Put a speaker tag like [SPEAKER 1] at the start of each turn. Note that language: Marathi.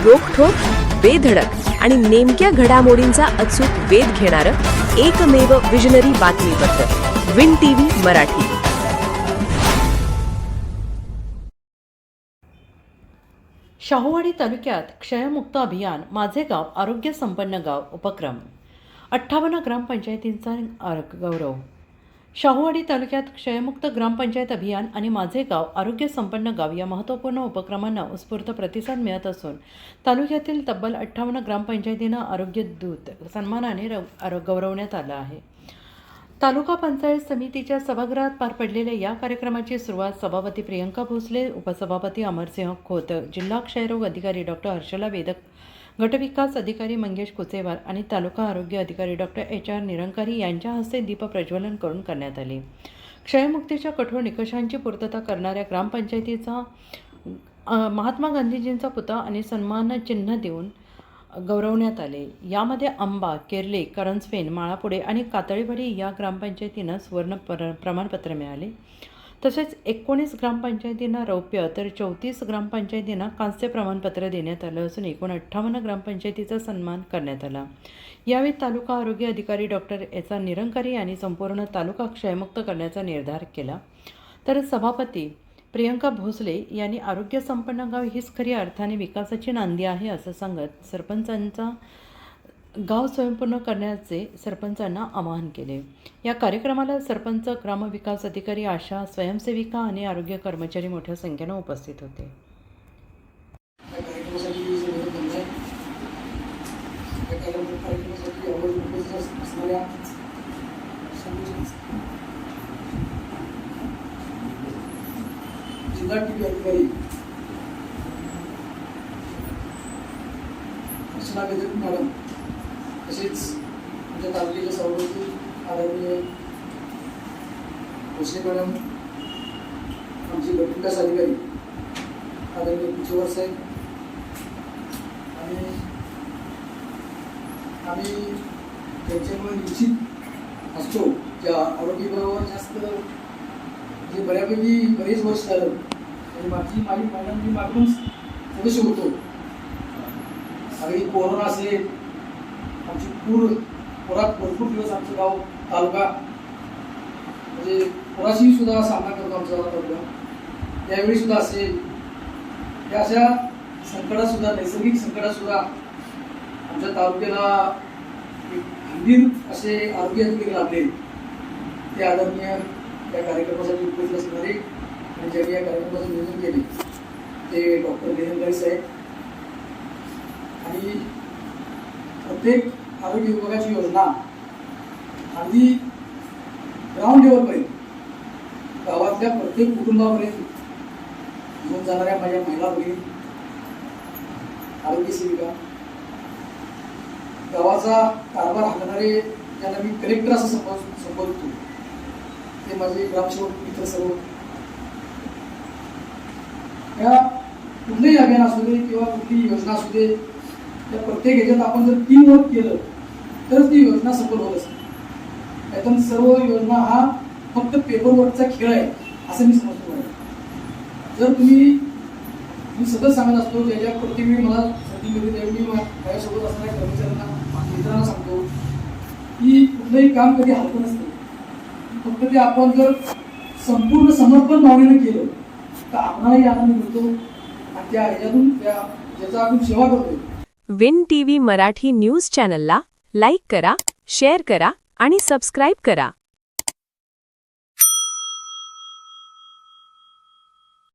[SPEAKER 1] रोखठोक, बेधडक आणि नेमक्या घडामोडींचा अचूक वेध घेणारं एकमेव विजनरी बातमीपत्र विन टीव्ही मराठी.
[SPEAKER 2] शाहूवाडी तालुक्यात क्षयमुक्त अभियान माझे गाव आरोग्य संपन्न गाव उपक्रम. 58 ग्रामपंचायतींचा गौरव. शाहूवाडी तालुक्यात क्षयमुक्त ग्रामपंचायत अभियान आणि माझे गाव आरोग्य संपन्न गाव या महत्त्वपूर्ण उपक्रमांना उत्स्फूर्त प्रतिसाद मिळत असून तालुक्यातील तब्बल 58 ग्रामपंचायतींना आरोग्य दूत सन्मानाने गौरवण्यात आलं आहे. तालुका पंचायत समितीच्या सभागृहात पार पडलेल्या या कार्यक्रमाची सुरुवात सभापती प्रियंका भोसले, उपसभापती अमरसिंह खोत, जिल्हा क्षयरोग अधिकारी डॉक्टर हर्षला वेदक, गटविकास अधिकारी मंगेश कुचेवार आणि तालुका आरोग्य अधिकारी डॉक्टर HR निरंकारी यांच्या हस्ते दीप प्रज्वलन करून करण्यात आले. क्षयमुक्तीच्या कठोर निकषांची पूर्तता करणाऱ्या ग्रामपंचायतीचा महात्मा गांधीजींचा पुतळा आणि सन्मान चिन्ह देऊन गौरवण्यात आले. यामध्ये आंबा, केर्ले, करंजफेन, माळापुडे आणि कातळीवाडी या ग्रामपंचायतींना सुवर्ण प्रमाणपत्र मिळाले. तसेच 19 ग्रामपंचायतींना रौप्य तर 34 ग्रामपंचायतींना कांस्य प्रमाणपत्र देण्यात आलं असून एकूण 58 ग्रामपंचायतीचा सन्मान करण्यात आला. यावेळी तालुका आरोग्य अधिकारी डॉक्टर HR निरंकारी यांनी संपूर्ण तालुका क्षयमुक्त करण्याचा निर्धार केला. तर सभापती प्रियंका भोसले यांनी आरोग्य संपन्न गाव हीच खरी अर्थाने विकासाची नांदी आहे असं सांगत सरपंचांचा गाव स्वयंपूर्ण करण्याचे सरपंचांना आवाहन केले. या कार्यक्रमाला सरपंच, ग्रामविकास अधिकारी, आशा, स्वयंसेविका आणि आरोग्य कर्मचारी मोठ्या संख्येनं उपस्थित होते.
[SPEAKER 3] जिल्हा टीव्ही अधिकारी हर्षला वेदक मॅडम, तसेच आमच्या तालुक्याच्या सभापती आदरणीय भोसले मॅडम, आमचे गटविकास अधिकारी आदरणीय कुचेवार साहेब, आणि आम्ही त्यांच्यामुळे निश्चित असतो त्या आरोग्य विभागावर जास्त म्हणजे बऱ्यापैकी बरेच वर्ष झालं आणि माझी मागून सदस्य होतो. आणि कोरोना असेल, आमची पुरात भरपूर दिवस आमचं गाव तालुका म्हणजे पुराशी सुद्धा सामना करतो आमचा तालुका. त्यावेळी सुद्धा असेल, त्या अशा संकटात सुद्धा, नैसर्गिक संकटात सुद्धा आमच्या तालुक्याला एक खंबीर असे आरोग्य अधिकारी लाभले. ते आदरणीय या कार्यक्रमासाठी उपस्थित असणारे आणि ज्यांनी या कार्यक्रमाचं नियोजन केले ते डॉक्टर निरंकारी साहेब. आणि प्रत्येक आरोग्य विभागाची योजना अगदी ग्राउंड लेवलपर्यंत, गावातल्या प्रत्येक कुटुंबापर्यंत घेऊन जाणाऱ्या माझ्या महिला भगिनी, आरोग्य सेविका, गावाचा कारभार हाकणारे ज्यांना मी कलेक्टर असं संबोधतो ते माझे ग्रामसेवक मित्र सर्व. या कुठलंही अभियान असू दे किंवा कुठली योजना असू दे, त्या प्रत्येक ह्याच्यात आपण जर टीम वर्क केलं तर ती योजना सफल होत असते. त्यातून सर्व योजना हा फक्त पेपरवर्कचा खेळ आहे असं मी समजतो. जर मी सतत सांगत असतो, ज्याच्या प्रत्येक वेळी मला संधी मिळते त्यावेळी माझ्यासोबत असणाऱ्या कर्मचाऱ्यांना, मित्रांना सांगतो की कुठलंही काम कधी हलकं नसतं. फक्त ते आपण जर संपूर्ण समर्पण भावनेनं केलं तर आपणालाही आनंद मिळतो आणि त्या ह्याच्यातून ज्याचा आपण सेवा करतोय.
[SPEAKER 1] विन टीव्ही मराठी न्यूज चॅनलला लाईक करा, शेअर करा आणि सबस्क्राईब करा.